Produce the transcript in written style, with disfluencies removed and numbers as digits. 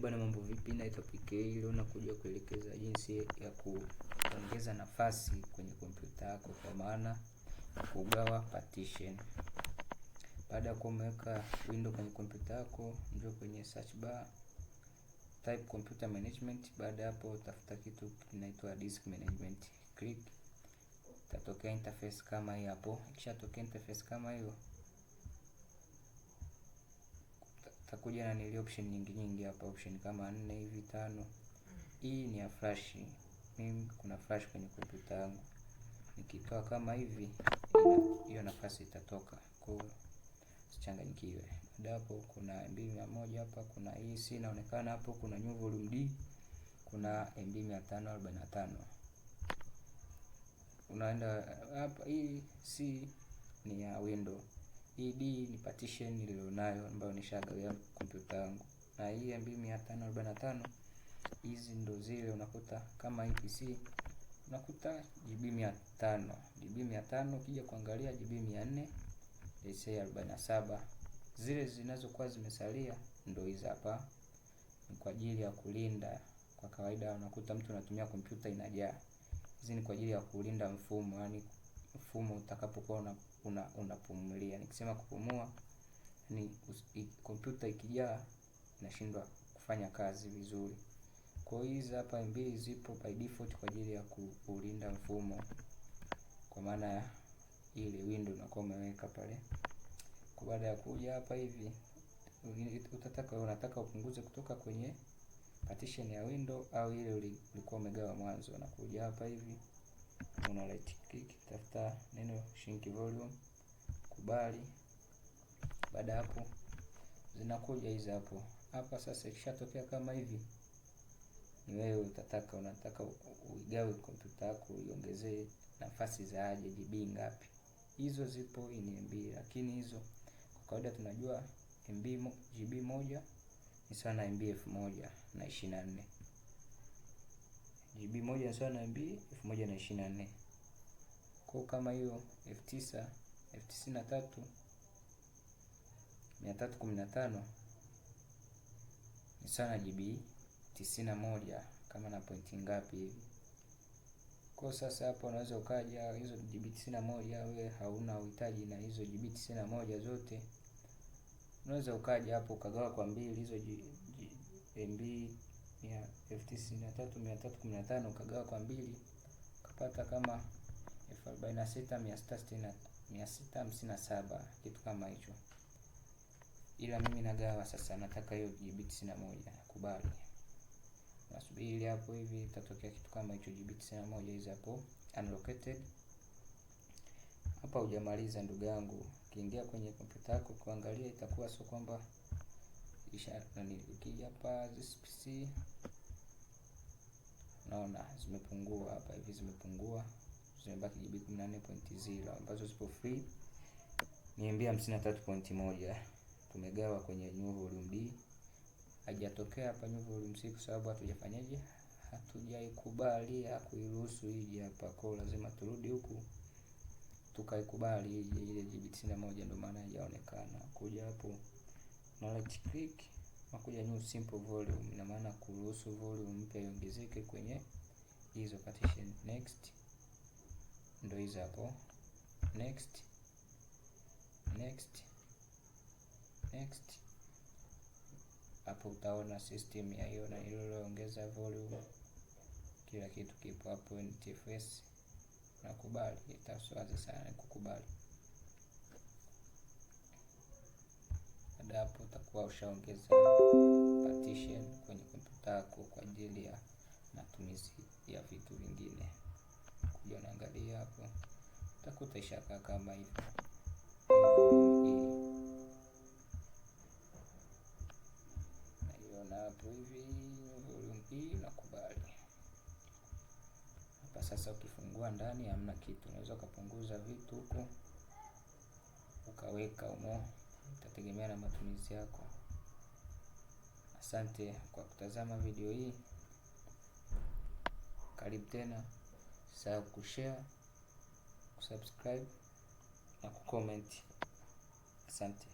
Bwana, mambo vipi? Naitwa PK. Leo nakuja kuelekeza jinsi ya kuongeza nafasi kwenye kompyuta yako, kwa maana kugawa partition. Baada ya kumeweka window kwenye kompyuta yako, njoo kwenye search bar, type computer management. Baada ya hapo utafuta kitu kinaitwa disk management, click, itatokea interface kama hii hapo. Ikishatokea interface kama hiyo, takuja na nili option nyingi hapa, option kama 4 hivi 5. Hii ni ya flash. Mimi kuna flash kwenye kompyuta yangu, nikitoa kama hivi hiyo nafasi itatoka, kwa usichanganyikiwe. Baada hapo kuna MB 100 hapa, kuna hii C inaonekana hapo, kuna new volume D, kuna MB 545. Unaenda hapa, hii C ni ya window, hii D ni partition nilionayo ambayo nishagawia kompyuta yangu, na hii MB 545 hizi ndo zile unakuta kama hii PC unakuta GB 500 ukija kuangalia GB 400 47. Zile zinazokuwa zimesalia ndo hizi hapa, ni kwa ajili ya kulinda. Kwa kawaida unakuta mtu anatumia kompyuta inajaa, hizi ni kwa ajili ya kulinda mfumo, yani mfumo utakapokuwa unapumulia. Nikisema kupumua ni kompyuta ikijaa inashindwa kufanya kazi vizuri. Kwa hizi hapa mbili zipo by default kwa ajili ya kulinda mfumo, kwa maana ile window unakuwa umeweka pale. Kwa baada ya kuja hapa hivi, unataka upunguze kutoka kwenye partition ya window au ile ulikuwa umegawa mwanzo, unakuja hapa hivi, una right click, tafuta neno shrink volume, kubali. Baada hapo zinakuja hizi hapo. Hapa sasa ikishatokea kama hivi, ni wewe unataka uigawe kompyuta yako, uiongezee nafasi za aje, GB ngapi. Hizo zipo ni MB, lakini hizo kwa kawaida tunajua GB moja ni sawa na MB 1024. GB moja ni sawa na MB 1024. Kwa kama hiyo F9 ni sawa na GB 91 kama na pointi ngapi hivi. Kwa sasa hapo unaweza ukaja hizo GB 91 wewe hauna uhitaji na hizo GB 91 zote, unaweza ukaja hapo ukagawa kwa mbili hizo MB ya F93315 ukagawa kwa mbili ukapata kama 46657 kitu kama hicho. Ila mimi nagawa sasa, nataka hiyo GB 91, kubali. Nasubiri hapo hivi, itatokea kitu kama hicho GB 91 hizo hapo unallocated. Hapa hujamaliza ndugu yangu, ukiingia kwenye kompyuta yako kuangalia itakuwa sio kwamba ukija hapa this PC naona zimepungua hapa hivi, zimebaki GB 14.0 ambazo zipo free ni MB 53.1. Tumegawa kwenye new volume D, haijatokea hapa new volume C kwa sababu hatujafanyaje, hatujaikubali kuiruhusu hiji hapa. Kwa lazima turudi huku tukaikubali ile GB 91, ndio maana haijaonekana. Kuja hapo na right click, nakuja new simple volume, ina maana kuruhusu volume mpya iongezeke kwenye hizo partition. Next, ndio hizo hapo, next. Hapo utaona system ya hiyo na iliyoongeza volume, kila kitu kipo hapo. NTFS nakubali, itaswazi sana kukubali. Baada hapo utakuwa ushaongeza partition kwenye kompyuta yako kwa ajili ya matumizi ya vitu vingine. Kuja naangalia hapo utakuta ishaka kama hivi. Na hapo hivi volume hii nakubali. Hapa sasa ukifungua ndani hamna kitu, unaweza kupunguza vitu huko ukaweka umo, itategemea na matumizi yako. Asante kwa kutazama video hii, karibu tena. Usisahau kushare, kusubscribe na kucomment. Asante.